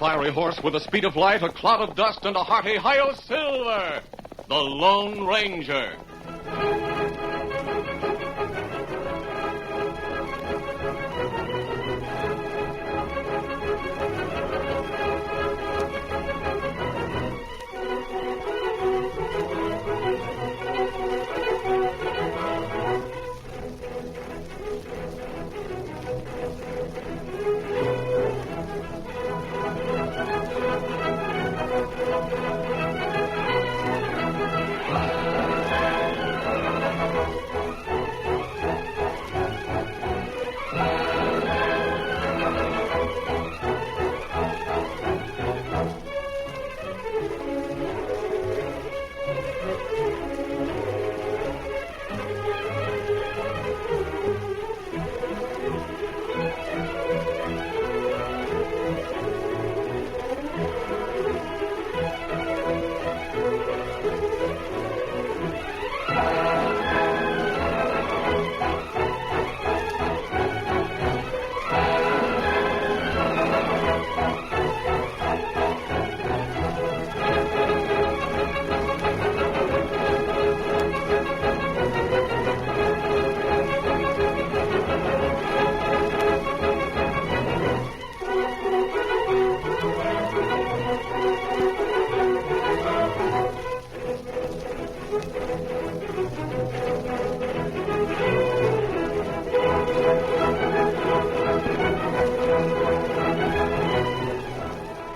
fiery horse with the speed of light, a cloud of dust, and a hearty hi-yo silver, the Lone Ranger.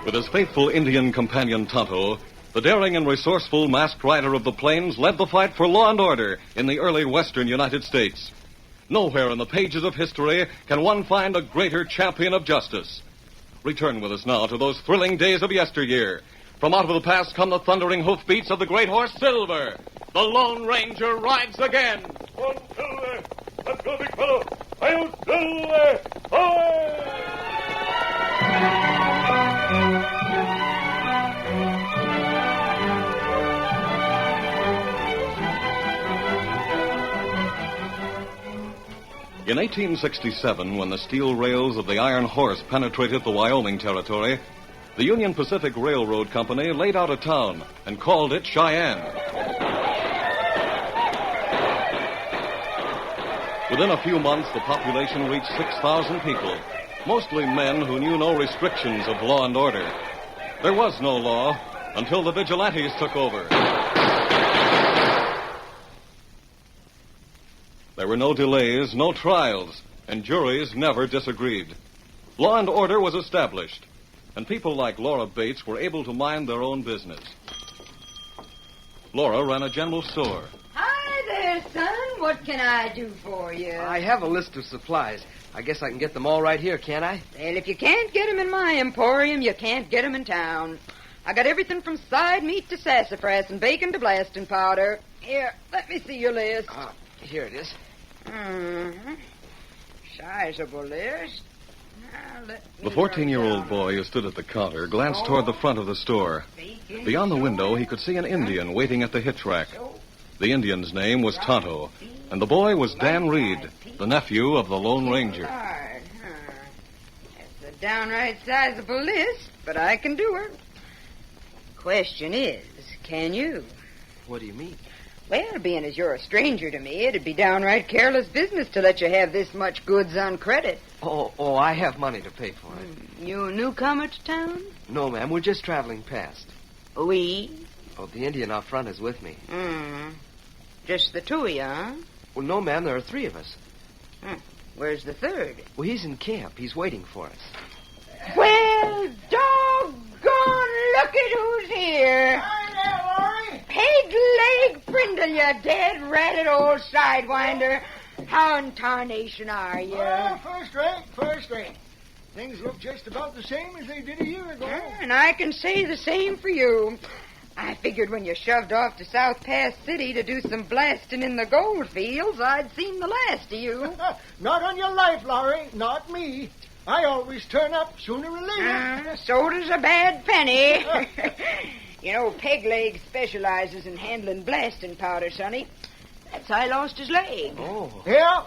With his faithful Indian companion Tonto, the daring and resourceful masked rider of the plains led the fight for law and order in the early western United States. Nowhere in the pages of history can one find a greater champion of justice. Return with us now to those thrilling days of yesteryear. From out of the past come the thundering hoofbeats of the great horse Silver. The Lone Ranger rides again. One, Silver! Let's go, big fellow! Hi-yo, Silver! Hi! In 1867, when the steel rails of the Iron Horse penetrated the Wyoming Territory, the Union Pacific Railroad Company laid out a town and called it Cheyenne. Within a few months, the population reached 6,000 people, mostly men who knew no restrictions of law and order. There was no law until the vigilantes took over. There were no delays, no trials, and juries never disagreed. Law and order was established, and people like Laura Bates were able to mind their own business. Laura ran a general store. Hi there, son. What can I do for you? I have a list of supplies. I guess I can get them all right here, can't I? Well, if you can't get 'em in my emporium, you can't get 'em in town. I got everything from side meat to sassafras and bacon to blasting powder. Here, let me see your list. Here it is. Sizable list. The 14-year-old boy who stood at the counter glanced toward the front of the store. Beyond the window, he could see an Indian waiting at the hitch rack. The Indian's name was Tonto, and the boy was Dan Reed, the nephew of the Lone Ranger. That's a downright sizable list, but I can do it. Question is, can you? What do you mean? Well, being as you're a stranger to me, it'd be downright careless business to let you have this much goods on credit. Oh, I have money to pay for it. You a newcomer to town? No, ma'am, we're just traveling past. We? Oh, the Indian out front is with me. Just the two of you, huh? Well, no, ma'am, there are three of us. Where's the third? Well, he's in camp. He's waiting for us. Well, doggone, look at who's here. Hi there, Laurie. Peg-leg Brindle, you dead-ratted old sidewinder. How in tarnation are you? Well, first rate. Things look just about the same as they did a year ago. And I can say the same for you. I figured when you shoved off to South Pass City to do some blasting in the gold fields, I'd seen the last of you. Not on your life, Laurie. Not me. I always turn up sooner or later. So does a bad penny. You know, Peg-leg specializes in handling blasting powder, Sonny. That's how he lost his leg. Oh. Yeah,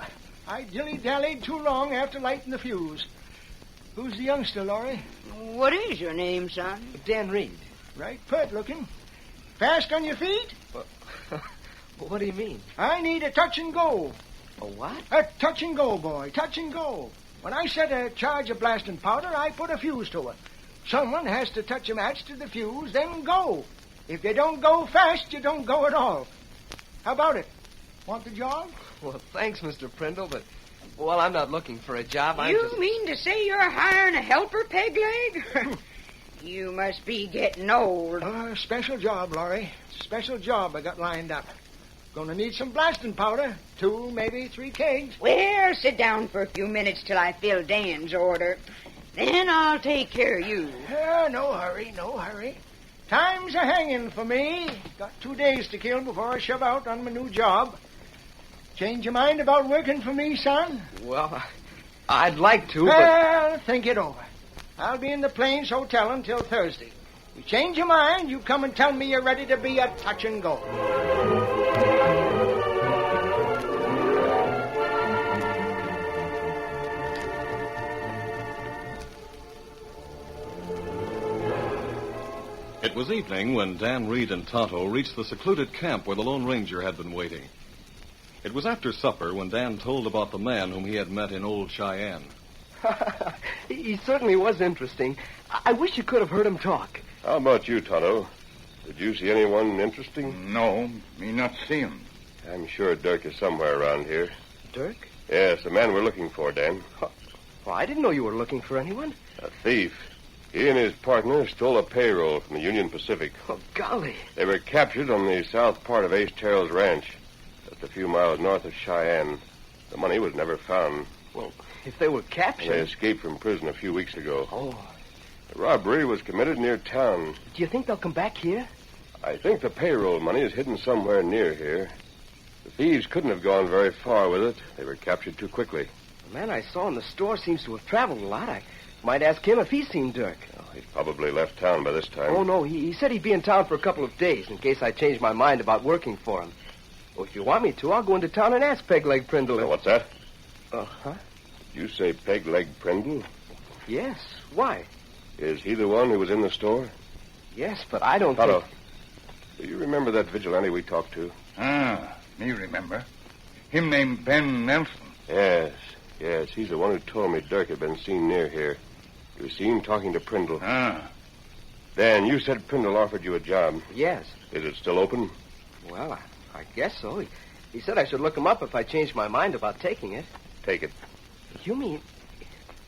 I dilly-dallied too long after lighting the fuse. Who's the youngster, Laurie? What is your name, son? Dan Reed. Right pert looking. Fast on your feet? What do you mean? I need a touch and go. A what? A touch and go, boy. Touch and go. When I set a charge of blasting powder, I put a fuse to it. Someone has to touch a match to the fuse, then go. If you don't go fast, you don't go at all. How about it? Want the job? Well, thanks, Mr. Prindle, but... Well, I'm not looking for a job. You mean to say you're hiring a helper, Pegleg? You must be getting old. Special job, Laurie. Special job I got lined up. Gonna need some blasting powder. 2, maybe 3 kegs. Well, sit down for a few minutes till I fill Dan's order. Then I'll take care of you. No hurry, no hurry. Time's a hanging for me. Got 2 days to kill before I shove out on my new job. Change your mind about working for me, son? Well, I'd like to, but... Well, think it over. I'll be in the Plains Hotel until Thursday. You change your mind, you come and tell me you're ready to be a touch and go. It was evening when Dan Reed and Tonto reached the secluded camp where the Lone Ranger had been waiting. It was after supper when Dan told about the man whom he had met in old Cheyenne. He certainly was interesting. I wish you could have heard him talk. How about you, Tonto? Did you see anyone interesting? No, me not see him. I'm sure Dirk is somewhere around here. Dirk? Yes, the man we're looking for, Dan. Well, I didn't know you were looking for anyone. A thief. He and his partner stole a payroll from the Union Pacific. Oh, golly. They were captured on the south part of Ace Terrell's ranch, just a few miles north of Cheyenne. The money was never found. Well, if they were captured... They escaped from prison a few weeks ago. Oh. The robbery was committed near town. Do you think they'll come back here? I think the payroll money is hidden somewhere near here. The thieves couldn't have gone very far with it. They were captured too quickly. The man I saw in the store seems to have traveled a lot. I might ask him if he's seen Dirk. Oh, he's probably left town by this time. Oh, no. He said he'd be in town for a couple of days in case I changed my mind about working for him. Well, if you want me to, I'll go into town and ask Pegleg Prindle. What's that? Huh? Did you say Pegleg Prindle? Yes. Why? Is he the one who was in the store? Yes, but I don't Tonto, think... do you remember that vigilante we talked to? Me remember. Him named Ben Nelson. Yes. He's the one who told me Dirk had been seen near here. You see him talking to Prindle. Dan, you said Prindle offered you a job. Yes. Is it still open? Well, I guess so. He said I should look him up if I changed my mind about taking it. Take it. You mean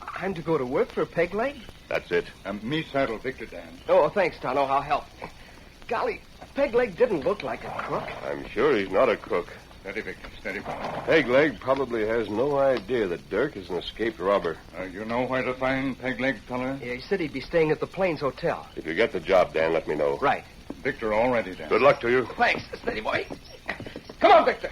I'm to go to work for Pegleg? That's it. Me saddle Victor, Dan. Oh, thanks, Tonto. I'll help. Golly, Pegleg didn't look like a crook. I'm sure he's not a crook. Steady, Victor, steady. Pegleg probably has no idea that Dirk is an escaped robber. You know where to find Pegleg, fella? Yeah, he said he'd be staying at the Plains Hotel. If you get the job, Dan, let me know. Right. Victor, all ready, Dan. Good luck to you. Thanks. Steady, boy. Come on, Victor.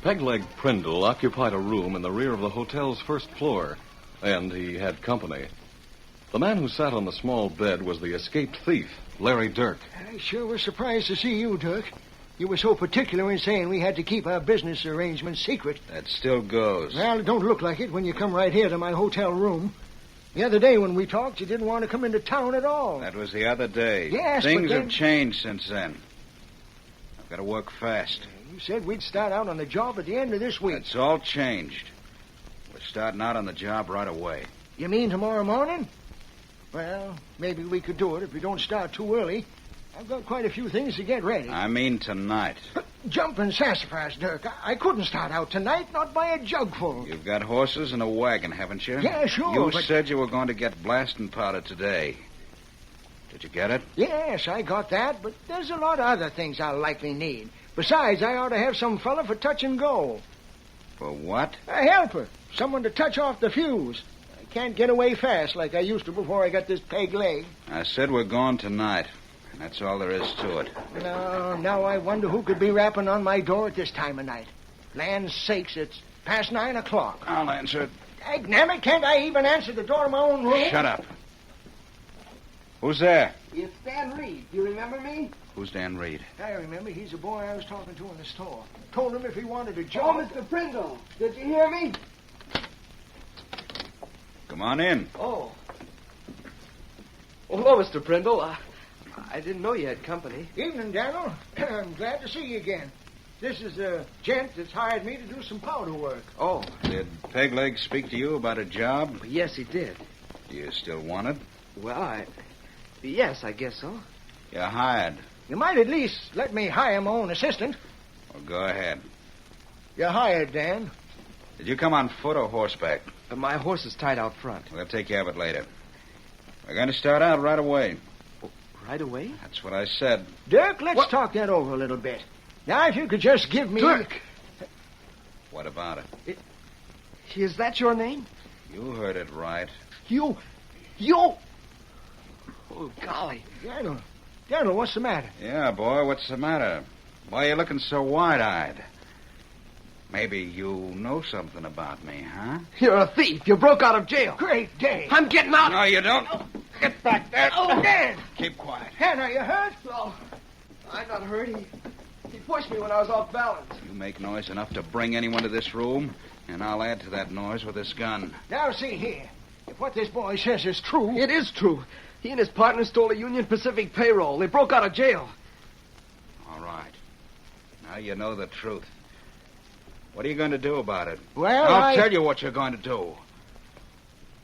Pegleg Prindle occupied a room in the rear of the hotel's first floor, and he had company. The man who sat on the small bed was the escaped thief, Larry Dirk. I sure was surprised to see you, Dirk. You were so particular in saying we had to keep our business arrangements secret. That still goes. Well, it don't look like it when you come right here to my hotel room. The other day when we talked, you didn't want to come into town at all. That was the other day. Yes, Things but then... have changed since then. I've got to work fast. You said we'd start out on the job at the end of this week. It's all changed. We're starting out on the job right away. You mean tomorrow morning? Well, maybe we could do it if we don't start too early. I've got quite a few things to get ready. I mean tonight. Jumping sassafras, Dirk. I couldn't start out tonight, not by a jugful. You've got horses and a wagon, haven't you? Yeah, sure, You but... said you were going to get blasting powder today. Did you get it? Yes, I got that, but there's a lot of other things I'll likely need. Besides, I ought to have some fella for touch and go. For what? A helper. Someone to touch off the fuse. I can't get away fast like I used to before I got this peg leg. I said we're going tonight, and that's all there is to it. Now I wonder who could be rapping on my door at this time of night. Land's sakes, Past 9 o'clock. I'll answer it. Dagnammit, can't I even answer the door to my own room? Shut up. Who's there? It's Dan Reed. You remember me? Who's Dan Reed? I remember. He's the boy I was talking to in the store. Told him if he wanted a Oh, job... Mr. Prindle. Did you hear me? Come on in. Oh. Oh, hello, Mr. Prindle. I didn't know you had company. Evening, Daniel. I'm glad to see you again. This is a gent that's hired me to do some powder work. Oh, Did Pegleg speak to you about a job? yes, he did. Do you still want it? Well, yes, I guess so. You're hired. You might at least let me hire my own assistant. Well, go ahead. You're hired, Dan. Did you come on foot or horseback? My horse is tied out front. We'll take care of it later. We're going to start out right away. Right away? That's what I said. Dirk, let's talk that over a little bit. Now, if you could just give me... Dirk! What about it? Is that your name? You heard it right. You... Oh, golly. Daniel, what's the matter? Yeah, boy, what's the matter? Why are you looking so wide-eyed? Maybe you know something about me, huh? You're a thief. You broke out of jail. Great day. I'm getting out. No, you don't. Get back there. Oh, Dan! Keep quiet. Dan, are you hurt? No, I'm not hurt. He pushed me when I was off balance. You make noise enough to bring anyone to this room, and I'll add to that noise with this gun. Now, see here. If what this boy says is true... It is true. He and his partner stole a Union Pacific payroll. They broke out of jail. All right. Now you know the truth. What are you going to do about it? Well, I'll tell you what you're going to do.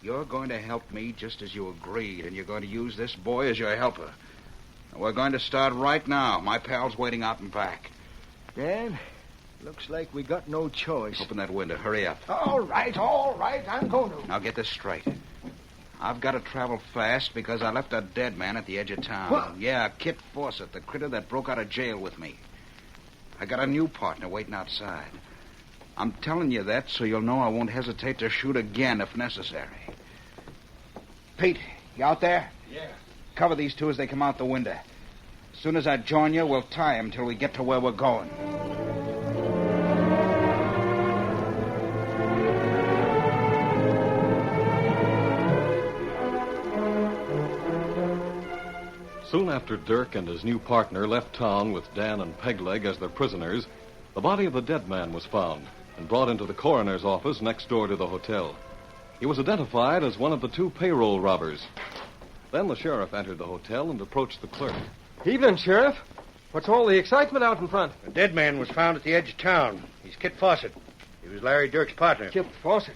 You're going to help me just as you agreed, and you're going to use this boy as your helper. And we're going to start right now. My pal's waiting out and back. Dan, looks like we got no choice. Open that window. Hurry up. All right. I'm going to. Now get this straight. I've got to travel fast because I left a dead man at the edge of town. What? Yeah, Kit Fawcett, the critter that broke out of jail with me. I got a new partner waiting outside. I'm telling you that so you'll know I won't hesitate to shoot again if necessary. Pete, you out there? Yeah. Cover these two as they come out the window. As soon as I join you, we'll tie them till we get to where we're going. Soon after Dirk and his new partner left town with Dan and Pegleg as their prisoners, the body of the dead man was found and brought into the coroner's office next door to the hotel. He was identified as one of the two payroll robbers. Then the sheriff entered the hotel and approached the clerk. Evening, Sheriff. What's all the excitement out in front? A dead man was found at the edge of town. He's Kit Fawcett. He was Larry Dirk's partner. Kit Fawcett.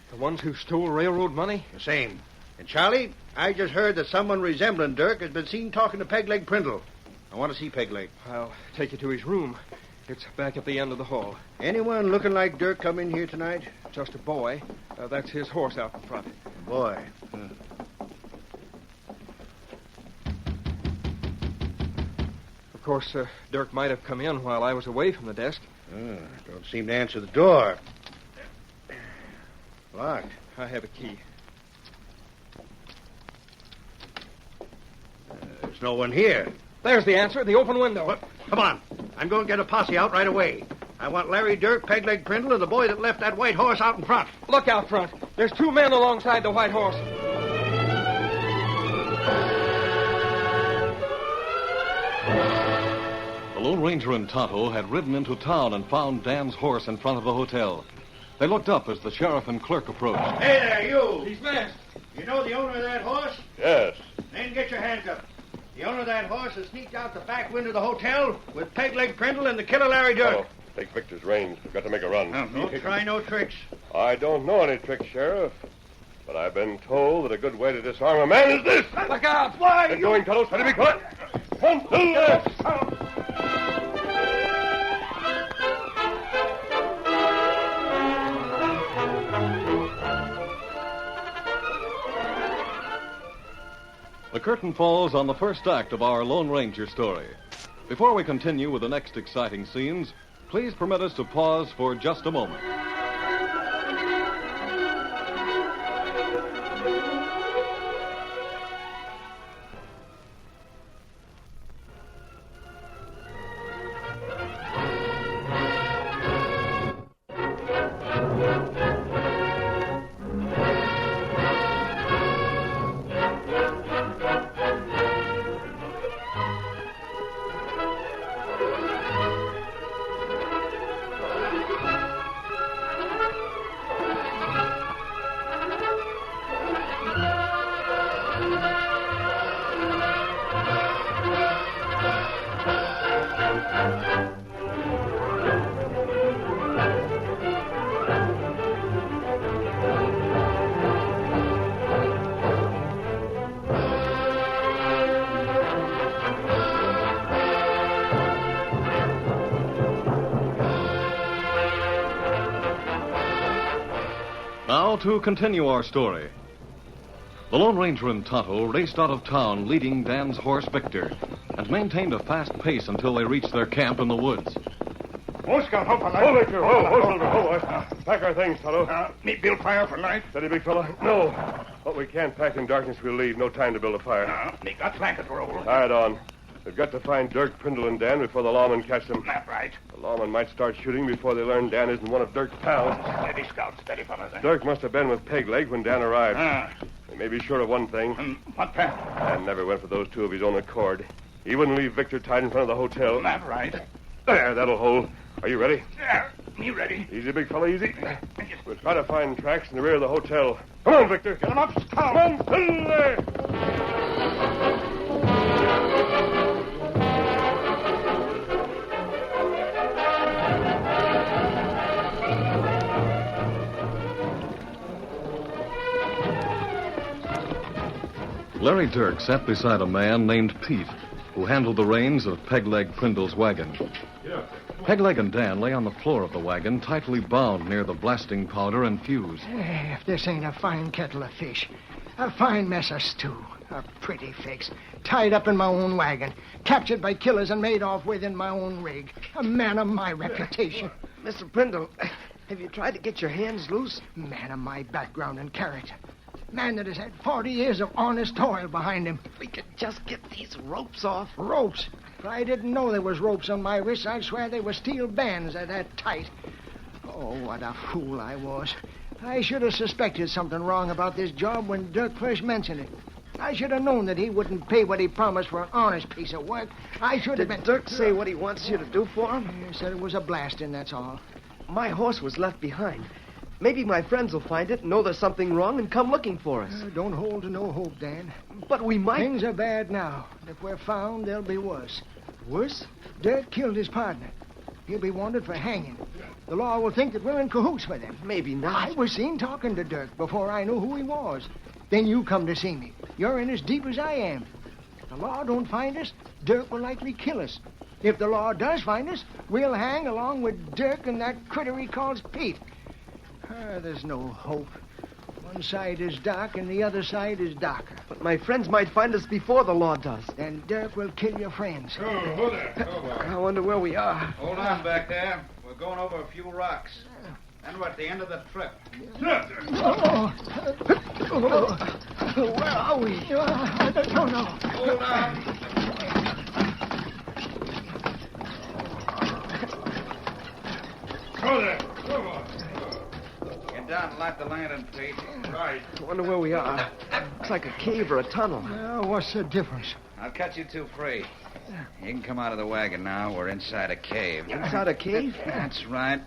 The ones who stole railroad money? The same. And, Charlie, I just heard that someone resembling Dirk has been seen talking to Pegleg Prindle. I want to see Pegleg. I'll take you to his room. It's back at the end of the hall. Anyone looking like Dirk come in here tonight? Just a boy. That's his horse out in front. Boy. Of course, Dirk might have come in while I was away from the desk. Don't seem to answer the door. Locked. I have a key. There's no one here. There's the answer, the open window. What? Come on. I'm going to get a posse out right away. I want Larry Dirk, Pegleg Prindle, and the boy that left that white horse out in front. Look out front. There's two men alongside the white horse. The Lone Ranger and Tonto had ridden into town and found Dan's horse in front of the hotel. They looked up as the sheriff and clerk approached. Hey there, you. He's masked. You know the owner of that horse? Yes. Then get your hands up. The owner of that horse has sneaked out the back window of the hotel with Pegleg Prindle and the killer Larry Dirk. Oh, take Victor's reins. We've got to make a run. Don't try no tricks. I don't know any tricks, Sheriff. But I've been told that a good way to disarm a man is this. Look out! Why, Get going, fellows. Try to be quiet. Come to the left. The curtain falls on the first act of our Lone Ranger story. Before we continue with the next exciting scenes, please permit us to pause for just a moment. Now to continue our story. The Lone Ranger and Tonto raced out of town leading Dan's horse Victor and maintained a fast pace until they reached their camp in the woods. Whoa, Victor. Whoa, pack our things, Tonto. Me build fire for light? Steady, big fella. No. What we can't pack in darkness, we'll leave. No time to build a fire. Me got blanket roll. Tie it on. We've got to find Dirk, Prindle, and Dan before the lawmen catch them. That right. The lawmen might start shooting before they learn Dan isn't one of Dirk's pals. Steady, Scout. Steady, fellas. Dirk must have been with Pegleg when Dan arrived. We may be sure of one thing. What, Pat? Dan never went for those two of his own accord. He wouldn't leave Victor tied in front of the hotel. That right. There, that'll hold. Are you ready? Yeah, me ready. Easy, big fella, easy. We'll try to find tracks in the rear of the hotel. Come on, Victor. Get him up, Scout. Come on, fill there. Larry Dirk sat beside a man named Pete, who handled the reins of Pegleg Prindle's wagon. Pegleg and Dan lay on the floor of the wagon, tightly bound near the blasting powder and fuse. If this ain't a fine kettle of fish, a fine mess of stew, a pretty fix, tied up in my own wagon, captured by killers and made off with in my own rig, a man of my reputation. Mr. Prindle, have you tried to get your hands loose? Man of my background and character. Man that has had 40 years of honest toil behind him. If we could just get these ropes off. Ropes? If I didn't know there was ropes on my wrists, I'd swear they were steel bands. They're that tight. Oh, what a fool I was. I should have suspected something wrong about this job when Dirk first mentioned it. I should have known that he wouldn't pay what he promised for an honest piece of work. I should have been... Did Dirk say what he wants you to do for him? He said it was a blasting, that's all. My horse was left behind. Maybe my friends will find it, know there's something wrong, and come looking for us. Don't hold to no hope, Dan. But we might... Things are bad now. If we're found, they'll be worse. Worse? Dirk killed his partner. He'll be wanted for hanging. The law will think that we're in cahoots with him. Maybe not. I was seen talking to Dirk before I knew who he was. Then you come to see me. You're in as deep as I am. If the law don't find us, Dirk will likely kill us. If the law does find us, we'll hang along with Dirk and that critter he calls Pete. There's no hope. One side is dark and the other side is darker. But my friends might find us before the law does. Then Dirk will kill your friends. Oh, there. I wonder where we are. Hold on back there. We're going over a few rocks. And we're at the end of the trip. Where are we? I don't know. Hold on. Go there. Come on. Get down and light the lantern, Pete. Right. I wonder where we are. Looks like a cave or a tunnel. What's the difference? I'll cut you two free. You can come out of the wagon now. We're inside a cave. Inside a cave? That's right.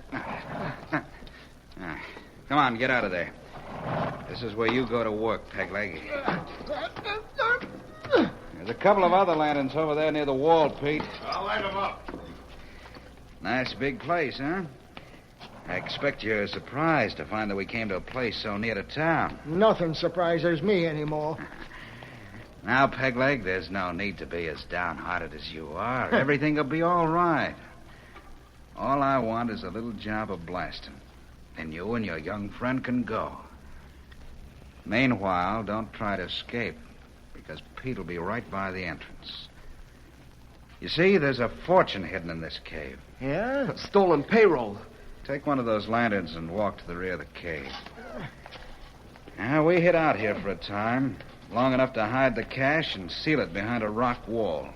Come on, get out of there. This is where you go to work, Pegleg. There's a couple of other lanterns over there near the wall, Pete. I'll light them up. Nice big place, huh? I expect you're surprised to find that we came to a place so near to town. Nothing surprises me anymore. Now, Pegleg, there's no need to be as downhearted as you are. Everything will be all right. All I want is a little job of blasting. Then you and your young friend can go. Meanwhile, don't try to escape, because Pete'll be right by the entrance. You see, there's a fortune hidden in this cave. Yeah? Stolen payroll. Take one of those lanterns and walk to the rear of the cave. Now, we hid out here for a time, long enough to hide the cash and seal it behind a rock wall.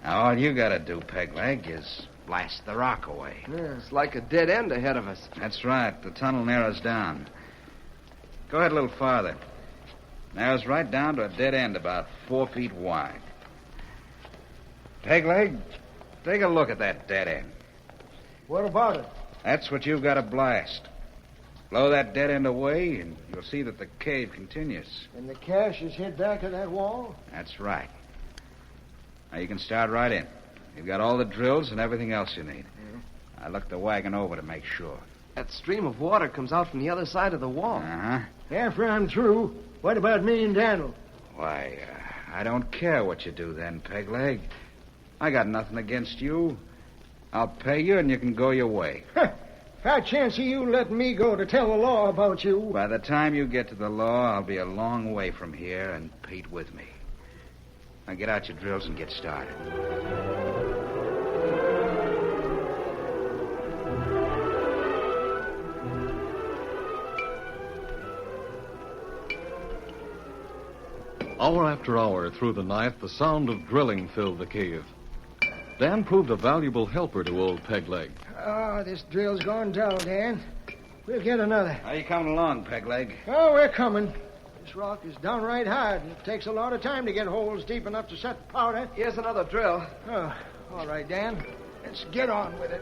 Now, all you gotta do, Pegleg, is blast the rock away. Yeah, it's like a dead end ahead of us. That's right. The tunnel narrows down. Go ahead a little farther. Narrows right down to a dead end about 4 feet wide. Pegleg, take a look at that dead end. What about it? That's what you've got to blast. Blow that dead end away, and you'll see that the cave continues. And the cash is hid back of that wall? That's right. Now, you can start right in. You've got all the drills and everything else you need. I looked the wagon over to make sure. That stream of water comes out from the other side of the wall. Uh-huh. After I'm through, what about me and Daniel? Why, I don't care what you do then, Pegleg. I got nothing against you. I'll pay you, and you can go your way. Fat chance of you letting me go to tell the law about you. By the time you get to the law, I'll be a long way from here, and Pete with me. Now get out your drills and get started. Hour after hour through the night, the sound of drilling filled the cave. Dan proved a valuable helper to old Pegleg. Oh, this drill's gone dull, Dan. We'll get another. How you coming along, Pegleg? Oh, we're coming. This rock is downright hard, and it takes a lot of time to get holes deep enough to set powder. Here's another drill. Oh, all right, Dan. Let's get on with it.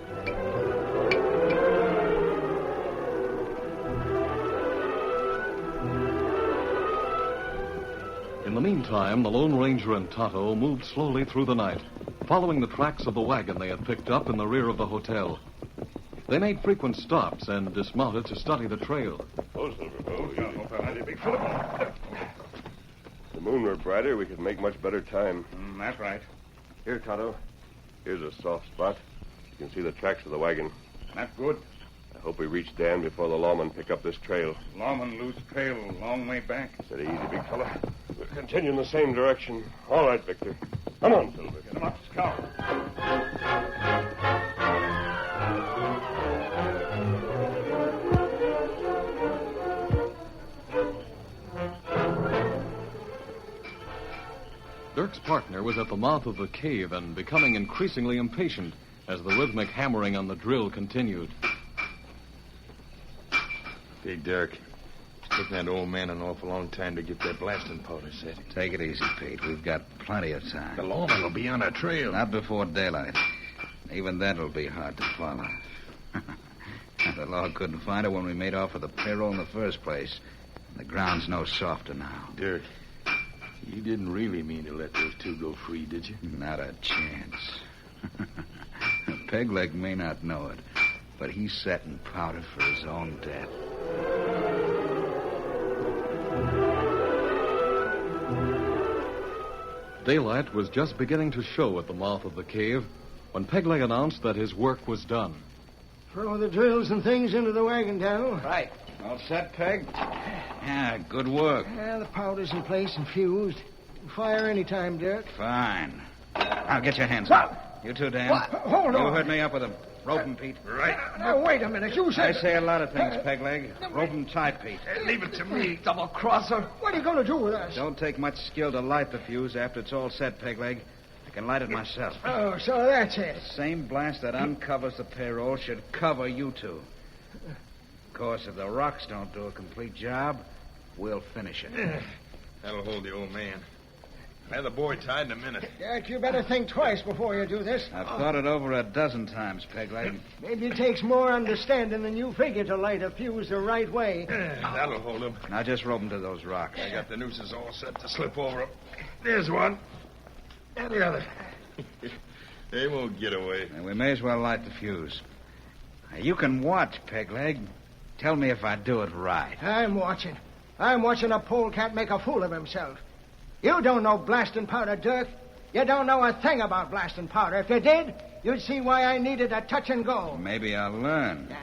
In the meantime, the Lone Ranger and Tonto moved slowly through the night, following the tracks of the wagon they had picked up in the rear of the hotel. They made frequent stops and dismounted to study the trail. The moon were brighter, we could make much better time. That's right. Here, Tonto. Here's a soft spot. You can see the tracks of the wagon. That's good. I hope we reach Dan before the lawmen pick up this trail. Lawmen lose trail a long way back. Steady, easy, big fella. We'll continue in the same direction. All right, Victor. Come on, Silver. Get him up, Scout. Dirk's partner was at the mouth of the cave and becoming increasingly impatient as the rhythmic hammering on the drill continued. Hey, Dirk. It's taking that old man an awful long time to get that blasting powder set. Take it easy, Pete. We've got plenty of time. The lawman will be on our trail. Not before daylight. Even that'll be hard to follow. The law couldn't find her when we made off with the payroll in the first place. The ground's no softer now. Dirk, you didn't really mean to let those two go free, did you? Not a chance. Pegleg may not know it, but he's setting powder for his own death. Daylight was just beginning to show at the mouth of the cave when Pegleg announced that his work was done. Throw the drills and things into the wagon, Daniel. Right. All set, Peg? Yeah, good work. Yeah, the powder's in place and fused. Fire any time, Dirk. Fine. Now get your hands up. You too, Dan. What? Hold on. You heard me up with them. Rope 'em, Pete. Right. Now, wait a minute. You I said... say a lot of things, Pegleg. Rope 'em tight, Pete. Leave it to me. Double crosser. What are you going to do with us? Don't take much skill to light the fuse after it's all set, Pegleg. I can light it myself. Oh, so that's it. The same blast that uncovers the payroll should cover you two. Of course, if the rocks don't do a complete job, we'll finish it. That'll hold the old man. I'll have the boy tied in a minute. Dirk, you better think twice before you do this. I've thought it over a dozen times, Pegleg. Maybe it takes more understanding than you figure to light a fuse the right way. That'll hold him. Now just rope 'em to those rocks. I got the nooses all set to slip over him. There's one. And the other. They won't get away. And we may as well light the fuse. Now, you can watch, Pegleg. Tell me if I do it right. I'm watching. I'm watching a polecat make a fool of himself. You don't know blasting powder, Dirk. You don't know a thing about blasting powder. If you did, you'd see why I needed a touch and go. Maybe I'll learn.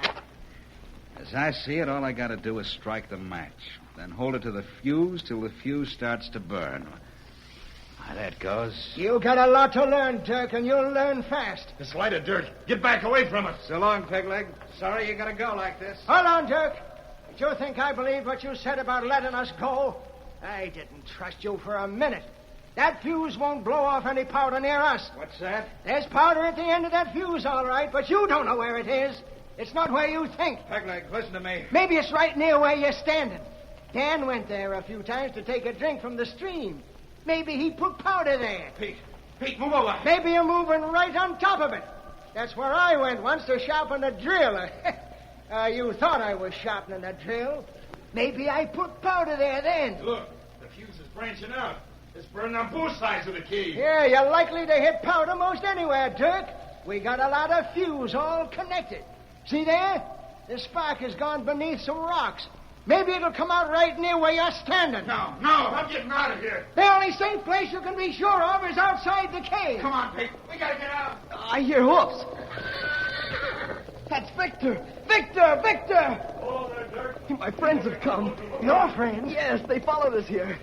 As I see it, all I got to do is strike the match. Then hold it to the fuse till the fuse starts to burn. Now, that goes. You got a lot to learn, Dirk, and you'll learn fast. Just light it, Dirk. Get back away from it. So long, Pegleg. Sorry you got to go like this. Hold on, Dirk. Did you think I believed what you said about letting us go? I didn't trust you for a minute. That fuse won't blow off any powder near us. What's that? There's powder at the end of that fuse, all right, but you don't know where it is. It's not where you think. Pegleg, listen to me. Maybe it's right near where you're standing. Dan went there a few times to take a drink from the stream. Maybe he put powder there. Pete, move over. Maybe you're moving right on top of it. That's where I went once to sharpen a drill. You thought I was sharpening a drill. Maybe I put powder there then. Look, the fuse is branching out. It's burning on both sides of the cave. Yeah, you're likely to hit powder most anywhere, Dirk. We got a lot of fuse all connected. See there? The spark has gone beneath some rocks. Maybe it'll come out right near where you're standing. No, I'm getting out of here. The only safe place you can be sure of is outside the cave. Come on, Pete. We gotta get out. I hear hoofs. That's Victor. Victor! Victor! Hello there, Dirk. My friends have come. Your friends? Yes, they followed us here.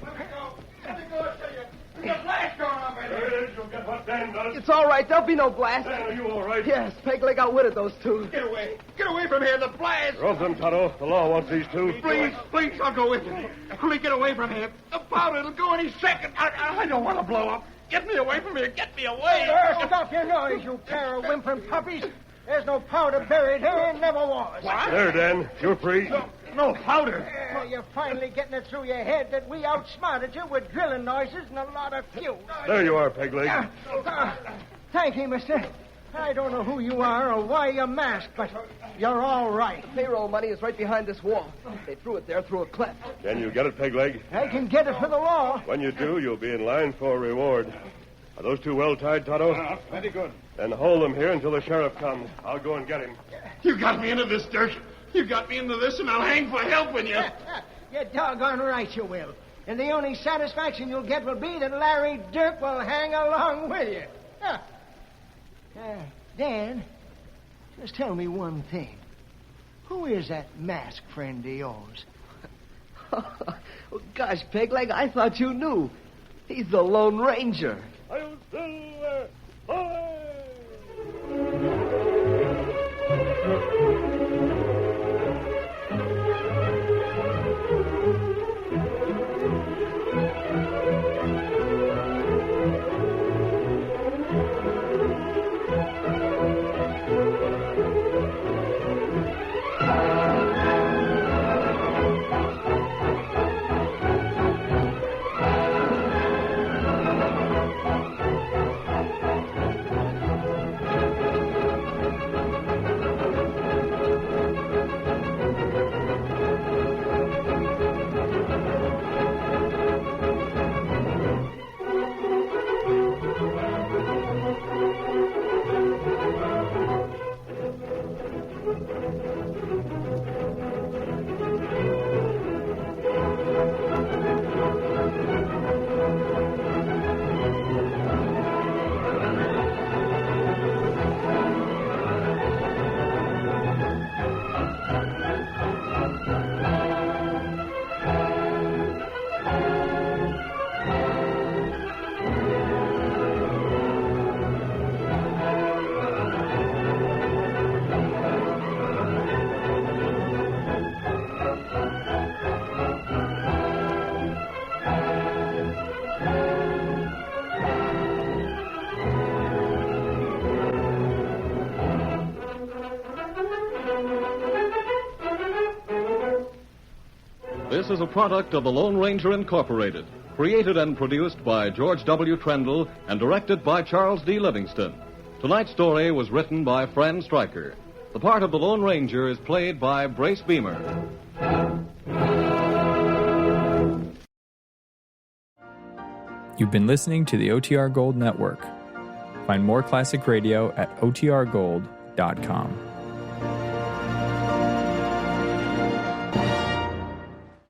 Let me go and tell you. There's a blast going on right here. There it is. You'll get what Dan does. It's all right. There'll be no blast. Dan, are you all right? Yes, Peg Leg outwitted those two. Get away. Get away from here. The blast. Rope them, Tonto. The law wants these two. Please, I'll go with you. Only get away from here. The powder, it'll go any second. I don't want to blow up. Get me away from here. Get me away. Stop your noise, you pair of whimpering puppies. There's no powder buried here and never was. What? There, Dan. You're free. No powder. Oh, you're finally getting it through your head that we outsmarted you with drilling noises and a lot of fuel. There you are, Peg Leg. Thank you, mister. I don't know who you are or why you're masked, but you're all right. Payroll money is right behind this wall. They threw it there through a cleft. Can you get it, Peg Leg? I can get it for the law. When you do, you'll be in line for a reward. Are those two well tied, Tonto? Plenty good. Then hold them here until the sheriff comes. I'll go and get him. You got me into this, Dirk. You got me into this, and I'll hang for helping you. You're doggone right you will. And the only satisfaction you'll get will be that Larry Dirk will hang along with you. Dan, just tell me one thing. Who is that masked friend of yours? Oh, gosh, Peg Leg, I thought you knew. He's the Lone Ranger. I'll Silver! Away! This is a product of the Lone Ranger Incorporated, created and produced by George W. Trendle and directed by Charles D. Livingston. Tonight's story was written by Fran Stryker. The part of the Lone Ranger is played by Brace Beamer. You've been listening to the OTR Gold Network. Find more classic radio at otrgold.com.